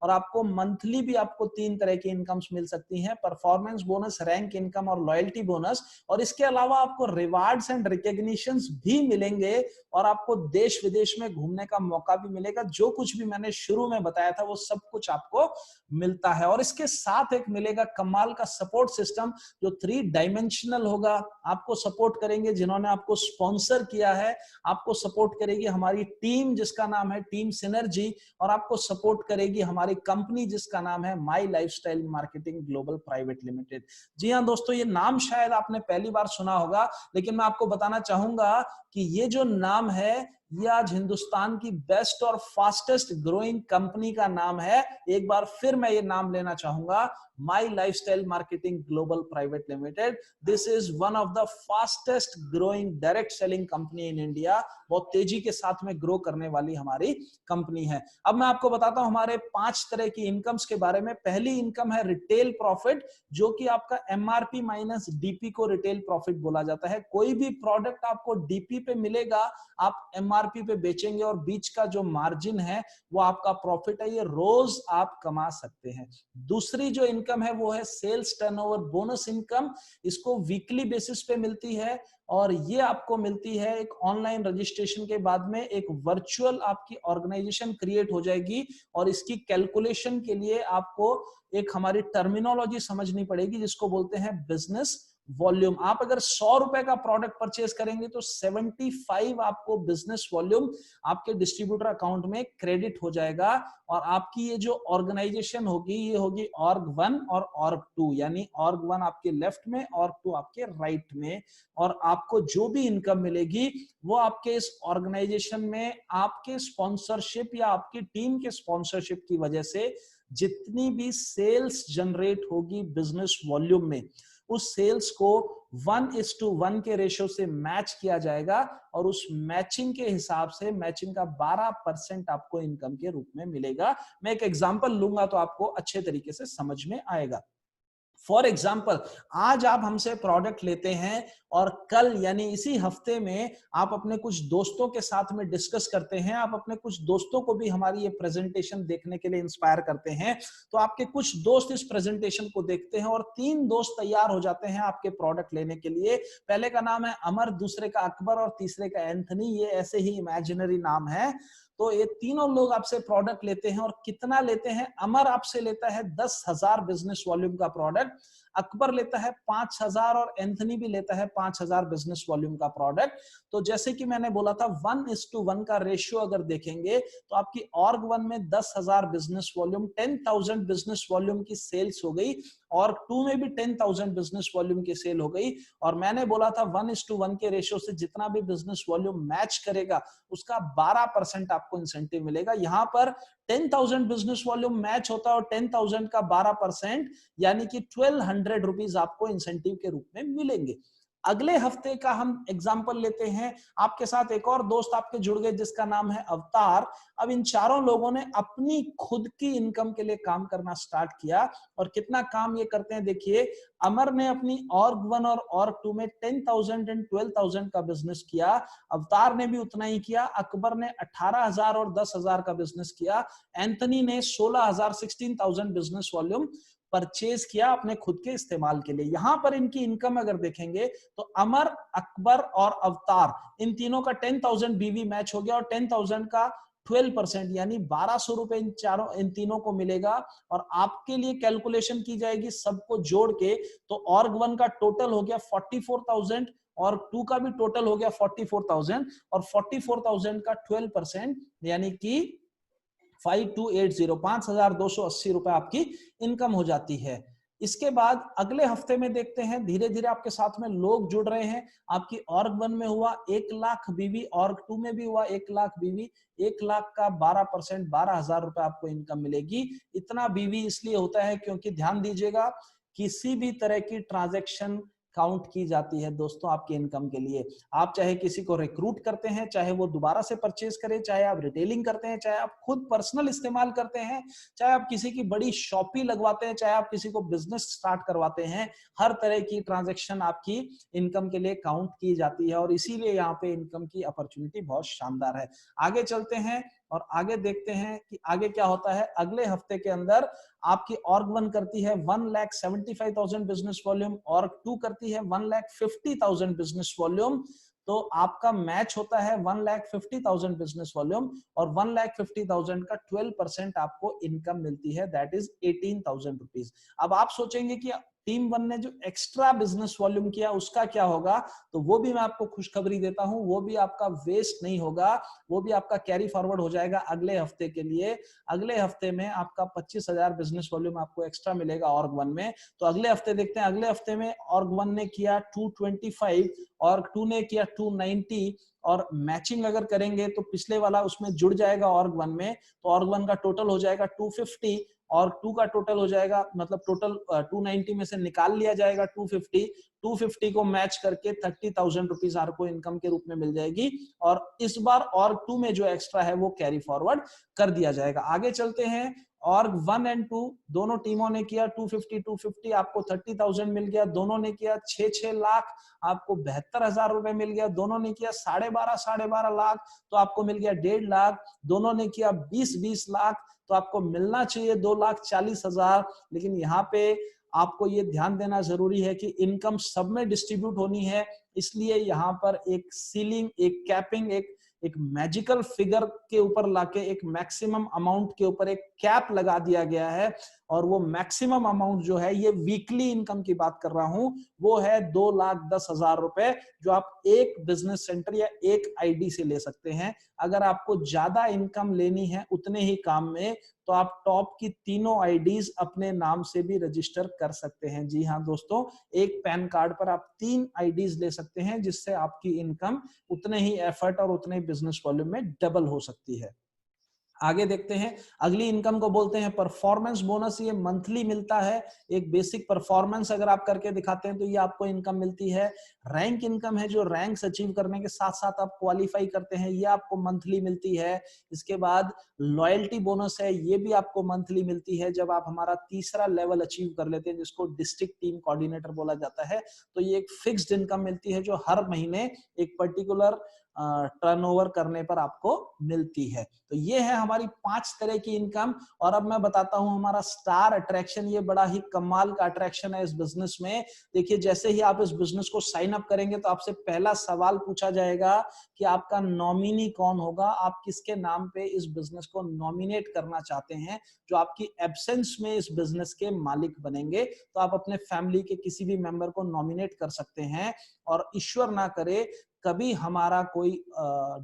और आपको मंथली भी आपको 3 तरह की इनकम्स मिल सकती हैं, परफॉर्मेंस बोनस, रैंक इनकम और लॉयल्टी बोनस। और इसके अलावा आपको रिवार्ड्स एंड रिकॉग्निशंस भी मिलेंगे और आपको देश विदेश में घूमने का मौका भी मिलेगा। जो कुछ भी मैंने शुरू में बताया था वो सब कुछ आपको मिलता है। और इसके साथ एक मिलेगा कमाल का सपोर्ट सिस्टम जो 3 डायमेंशनल होगा। आपको सपोर्ट करेंगे जिन्होंने आपको स्पॉन्सर किया है, आपको सपोर्ट करेगी हमारी टीम जिसका नाम है टीम सिनर्जी, और आपको सपोर्ट करेगी हमारी कंपनी जिसका नाम है my lifestyle marketing global private limited. जी हां दोस्तों, ये नाम शायद आपने पहली बार सुना होगा, लेकिन मैं आपको बताना चाहूंगा कि ये जो नाम है ये आज हिंदुस्तान की बेस्ट और फास्टेस्ट ग्रोइंग कंपनी का नाम है। एक बार फिर मैं ये नाम लेना चाहूंगा, my lifestyle marketing global private limited. This is one of the fastest growing direct selling company in India. बहुत तेजी के साथ में ग्रो करने वाली हमारी कंपनी है। अब मैं आपको बताता हूं हमारे 5 तरह की इनकम्स के बारे में। पहली इनकम है रिटेल प्रॉफिट, जो कि आपका एमआरपी माइनस डीपी को रिटेल प्रॉफिट बोला जाता है। कोई भी प्रोडक्ट आपको डीपी पे मिलेगा, आप एमआरपी पे बेचेंगे और बीच का जो मार्जिन है वो आपका प्रॉफिट है, ये रोज आप कमा सकते हैं। दूसरी जो इनकम है वो है सेल्स टर्नओवर बोनस इनकम। इसको वीकली बेसिस पे मिलती है और ये आपको मिलती है एक ऑनलाइन रजिस्ट्रेशन के बाद में। एक वर्चुअल आपकी ऑर्गेनाइजेशन क्रिएट हो जाएगी और इसकी कैलकुलेशन के लिए आपको एक हमारी टर्मिनोलॉजी समझनी पड़ेगी जिसको बोलते हैं बिजनेस वॉल्यूम। आप अगर 100 रुपए का प्रोडक्ट परचेज करेंगे तो 75 आपको बिजनेस वॉल्यूम आपके डिस्ट्रीब्यूटर अकाउंट में क्रेडिट हो जाएगा। और आपकी ये जो ऑर्गेनाइजेशन होगी ये होगी ऑर्ग 1 और ऑर्ग 2, यानी ऑर्ग 1 आपके लेफ्ट में, ऑर्ग 2 आपके राइट में। और आपको जो भी इनकम मिलेगी वो आपके इस ऑर्गेनाइजेशन में आपके स्पॉन्सरशिप या आपकी टीम के स्पॉन्सरशिप की वजह से जितनी भी सेल्स जनरेट होगी बिजनेस वॉल्यूम में, उस सेल्स को 1:1 के रेशियो से मैच किया जाएगा और उस मैचिंग के हिसाब से मैचिंग का 12% आपको इनकम के रूप में मिलेगा। मैं एक एग्जांपल लूंगा तो आपको अच्छे तरीके से समझ में आएगा। फॉर एग्जाम्पल, आज आप हमसे प्रोडक्ट लेते हैं और कल यानी इसी हफ्ते में आप अपने कुछ दोस्तों के साथ में डिस्कस करते हैं, आप अपने कुछ दोस्तों को भी हमारी ये प्रेजेंटेशन देखने के लिए इंस्पायर करते हैं। तो आपके कुछ दोस्त इस प्रेजेंटेशन को देखते हैं और 3 दोस्त तैयार हो जाते हैं आपके प्रोडक्ट लेने के लिए। पहले का नाम है अमर, दूसरे का अकबर और तीसरे का एंथनी। ये ऐसे ही इमेजिनरी नाम है। तो ये तीनों लोग आपसे प्रोडक्ट लेते हैं और कितना लेते हैं? अमर आपसे लेता है 10,000 बिजनेस वॉल्यूम का प्रोडक्ट, अकबर लेता है 5,000 और एंथनी भी लेता है 5,000 बिजनेस वॉल्यूम का प्रोडक्ट। तो जैसे कि मैंने बोला था 1:1 का रेशियो अगर देखेंगे तो आपकी ऑर्ग 1 में 10,000 बिजनेस वॉल्यूम, 10,000 बिजनेस वॉल्यूम की सेल्स हो गई। ऑर्ग 2 में भी 10,000 बिजनेस वॉल्यूम की सेल हो गई। और मैंने बोला था 1:1 के रेशियो से जितना भी बिजनेस वॉल्यूम मैच करेगा उसका 12% आपको इंसेंटिव मिलेगा। यहां पर 10,000 बिजनेस वॉल्यूम मैच होता है और 10,000 का 12% यानी कि 1,200 रुपीज आपको इंसेंटिव के रूप में मिलेंगे। अगले हफ्ते का हम एग्जाम्पल लेते हैं। आपके साथ एक और दोस्त आपके जुड़ गए जिसका नाम है अवतार। अब इन चारों लोगों ने अपनी खुद की इनकम के लिए काम करना स्टार्ट किया और कितना काम ये करते हैं देखिए। अमर ने अपनी org1 और org2 में 10,000 एंड 12,000 का बिजनेस किया। अवतार ने भी उतना ही किया। अकबर ने 18,000 और 10,000 का बिजनेस किया। एंथनी ने 16,000 16,000 बिजनेस वॉल्यूम परचेज किया अपने खुद के इस्तेमाल के लिए। यहां पर इनकी इनकम अगर देखेंगे तो अमर, अकबर और अवतार, इन तीनों का 10,000 बीवी मैच हो गया और 10,000 का 12% यानी 1,200 रुपए इन तीनों को मिलेगा। और आपके लिए कैलकुलेशन की जाएगी सबको जोड़ के, तो org1 का टोटल हो गया 44,000 और 2 का भी टोटल हो गया 44,000 और 44,000 का 12% यानी कि 5280 5,280 रुपए आपकी इनकम हो जाती है। इसके बाद अगले हफ्ते में देखते हैं, धीरे धीरे आपके साथ में लोग जुड़ रहे हैं। आपकी org1 में हुआ 1,00,000 बीवी, org2 में भी हुआ 1,00,000 बीवी। 1,00,000 का 12% 12,000 रुपए आपको इनकम मिलेगी। इतना बीवी इसलिए होता है क्योंकि ध्यान दीजिएगा, किसी भी तरह की ट्रांजैक्शन काउंट की जाती है दोस्तों आपके इनकम के लिए। आप चाहे किसी को रिक्रूट करते हैं, चाहे वो दोबारा से परचेज करे, चाहे आप रिटेलिंग करते हैं, चाहे आप खुद पर्सनल इस्तेमाल करते हैं, चाहे आप किसी की बड़ी शॉपी लगवाते हैं, चाहे आप किसी को बिजनेस स्टार्ट करवाते हैं, हर तरह की ट्रांजैक्शन आपकी इनकम के लिए काउंट की जाती है और इसीलिए यहाँ पे इनकम की अपॉर्चुनिटी बहुत शानदार है। आगे चलते हैं और आगे देखते हैं कि आगे क्या होता है। अगले हफ्ते के अंदर आपकी org1 करती है 1,75,000 बिजनेस वॉल्यूम, org2 करती है 1,50,000 बिजनेस वॉल्यूम। तो आपका मैच होता है 1,50,000 बिजनेस वॉल्यूम और 1,50,000 का 12% आपको इनकम मिलती है, दैट इज 18,000 रुपीज। अब आप सोचेंगे कि टीम वन ने जो एक्स्ट्रा बिजनेस वॉल्यूम किया उसका क्या होगा, तो वो भी मैं आपको खुशखबरी देता हूं, वो भी आपका वेस्ट नहीं होगा, वो भी आपका कैरी फॉरवर्ड हो जाएगा अगले हफ्ते के लिए। अगले हफ्ते में आपका 25,000 बिजनेस वॉल्यूम आपको एक्स्ट्रा मिलेगा org1 में। तो अगले हफ्ते देखते हैं, अगले हफ्ते में org1 ने किया 225, org2 ने किया 290 और मैचिंग अगर करेंगे तो पिछले वाला उसमें जुड़ जाएगा org1 में, तो org1 का टोटल हो जाएगा 250 और 2 का टोटल हो जाएगा, मतलब टोटल 290 में से निकाल लिया जाएगा 250 को मैच करके 30,000 रुपीज आपको इनकम के रूप में मिल जाएगी। और इस बार org2 में जो एक्स्ट्रा है वो कैरी फॉरवर्ड कर दिया जाएगा। आगे चलते हैं, org1 एंड 2 दोनों टीमों ने किया 250 आपको 30,000 मिल गया। दोनों ने किया 6 लाख आपको 72,000 रुपए मिल गया। दोनों ने किया 12.5 लाख तो आपको मिल गया 1.5 लाख। दोनों ने किया 20 लाख तो आपको मिलना चाहिए 2,40,000। लेकिन यहाँ पे आपको ये ध्यान देना जरूरी है कि इनकम सब में डिस्ट्रीब्यूट होनी है, इसलिए यहाँ पर एक सीलिंग, एक कैपिंग, एक मैजिकल फिगर के ऊपर लाके एक मैक्सिमम अमाउंट के ऊपर एक कैप लगा दिया गया है। और वो मैक्सिमम अमाउंट जो है, ये वीकली इनकम की बात कर रहा हूं, वो है 2,10,000 रुपए, जो आप एक बिजनेस सेंटर या एक आईडी से ले सकते हैं। अगर आपको ज्यादा इनकम लेनी है उतने ही काम में, तो आप टॉप की तीनों आईडीज अपने नाम से भी रजिस्टर कर सकते हैं। जी हाँ दोस्तों, एक पैन कार्ड पर आप 3 आईडीज ले सकते हैं, जिससे आपकी इनकम उतने ही एफर्ट और उतने बिजनेस वॉल्यूम में डबल हो सकती है। आगे देखते हैं, अगली इनकम को बोलते हैं परफॉर्मेंस बोनस। ये मंथली मिलता है। एक बेसिक परफॉर्मेंस अगर आप करके दिखाते हैं तो ये आपको इनकम मिलती है। रैंक इनकम है, जो रैंक्स अचीव करने के साथ साथ आप क्वालिफाई करते हैं, ये आपको मंथली मिलती है। इसके बाद लॉयल्टी बोनस है, ये भी आपको मंथली मिलती है। जब आप हमारा तीसरा लेवल अचीव कर लेते हैं, जिसको डिस्ट्रिक्ट टीम कोऑर्डिनेटर बोला जाता है, तो ये एक फिक्स्ड इनकम मिलती है, जो हर महीने एक पर्टिकुलर टर्नओवर करने पर आपको मिलती है। तो ये है हमारी 5 तरह की इनकम। और अब मैं बताता हूं हमारा स्टार अट्रैक्शन। ये बड़ा ही कमाल का अट्रैक्शन है इस बिजनेस में। देखिए, जैसे ही आप इस बिजनेस को साइन अप करेंगे तो आपसे पहला सवाल पूछा जाएगा कि आपका नॉमिनी कौन होगा, आप किसके नाम पे इस बिजनेस को नॉमिनेट करना चाहते हैं, जो आपकी एब्सेंस में इस बिजनेस के मालिक बनेंगे। तो आप अपने फैमिली के किसी भी मेंबर को नॉमिनेट कर सकते हैं। और ईश्वर ना करे कभी हमारा कोई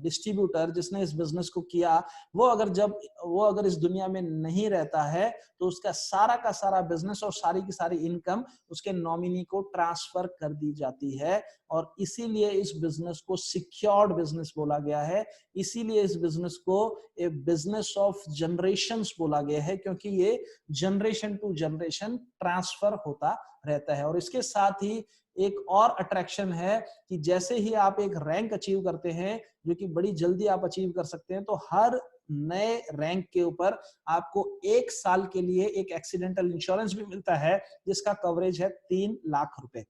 डिस्ट्रीब्यूटर जिसने इस बिजनेस को किया, वो अगर इस दुनिया में नहीं रहता है, तो उसका सारा का सारा बिजनेस और सारी की सारी इनकम उसके नॉमिनी को ट्रांसफर कर दी जाती है। और इसीलिए इस बिजनेस को सिक्योर्ड बिजनेस बोला गया है। इसीलिए इस बिजनेस को ए बिजनेस ऑफ जनरेशंस बोला गया है, क्योंकि ये जनरेशन टू जनरेशन ट्रांसफर होता रहता है। और इसके साथ ही एक और अट्रैक्शन है कि जैसे ही आप एक रैंक अचीव करते हैं, जो कि बड़ी जल्दी आप अचीव कर सकते हैं, तो हर नए रैंक के ऊपर आपको 1 साल के लिए एक एक्सीडेंटल इंश्योरेंस भी मिलता है, जिसका कवरेज है 3 लाख रुपए।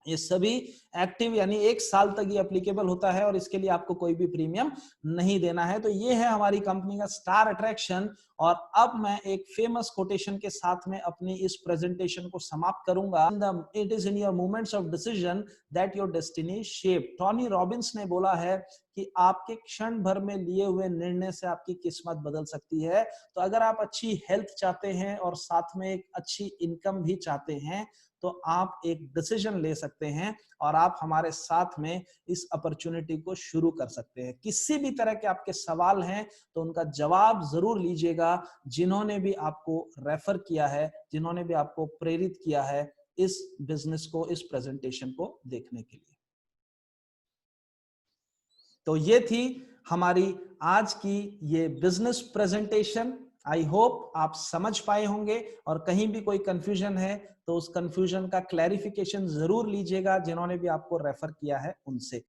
ये सभी एक्टिव यानी 1 साल तक ये एप्लीकेबल होता है और इसके लिए आपको कोई भी प्रीमियम नहीं देना है। तो ये है हमारी कंपनी का स्टार अट्रैक्शन। और अब मैं एक फेमस कोटेशन के साथ में अपनी इस प्रेजेंटेशन को समाप्त करूंगा। It is in your moments of decision that your destiny shape. Tony Robbins ने बोला है कि आपके क्षण भर में लिए हुए निर्णय से आपकी किस्मत बदल सकती है। तो अगर आप अच्छी हेल्थ चाहते हैं और साथ में एक अच्छी इनकम भी चाहते हैं, तो आप एक डिसीजन ले सकते हैं और आप हमारे साथ में इस अपॉर्चुनिटी को शुरू कर सकते हैं। किसी भी तरह के आपके सवाल हैं तो उनका जवाब जरूर लीजिएगा, जिन्होंने भी आपको रेफर किया है, जिन्होंने भी आपको प्रेरित किया है इस बिजनेस को, इस प्रेजेंटेशन को देखने के लिए। तो ये थी हमारी आज की ये बिजनेस प्रेजेंटेशन। आई होप आप समझ पाए होंगे, और कहीं भी कोई कंफ्यूजन है तो उस कंफ्यूजन का क्लैरिफिकेशन जरूर लीजिएगा जिन्होंने भी आपको रेफर किया है उनसे।